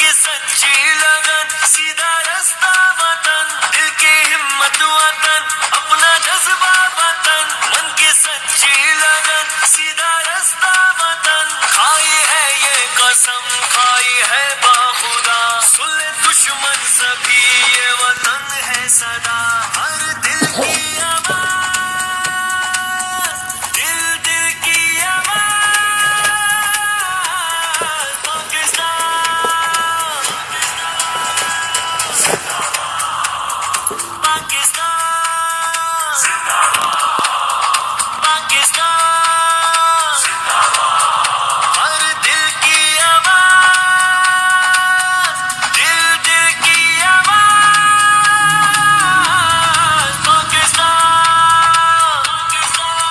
की सच्ची लगन, सीधा रास्ता वतन, दिल की हिम्मत वतन, अपना जज्बा वतन, मन की सच्ची लगन, सीधा रास्ता वतन, खाई है ये कसम, खाई है बाखुदा, सुन ले दुश्मन सभी ये वतन है सदा, हर दिल की आवाज, दिल दिल की आवाज, पाकिस्तान, पाकिस्तान, पाकिस्तान, हर दिल की आवाज, दिल दिल की आवाज, पाकिस्तान, पाकिस्तान,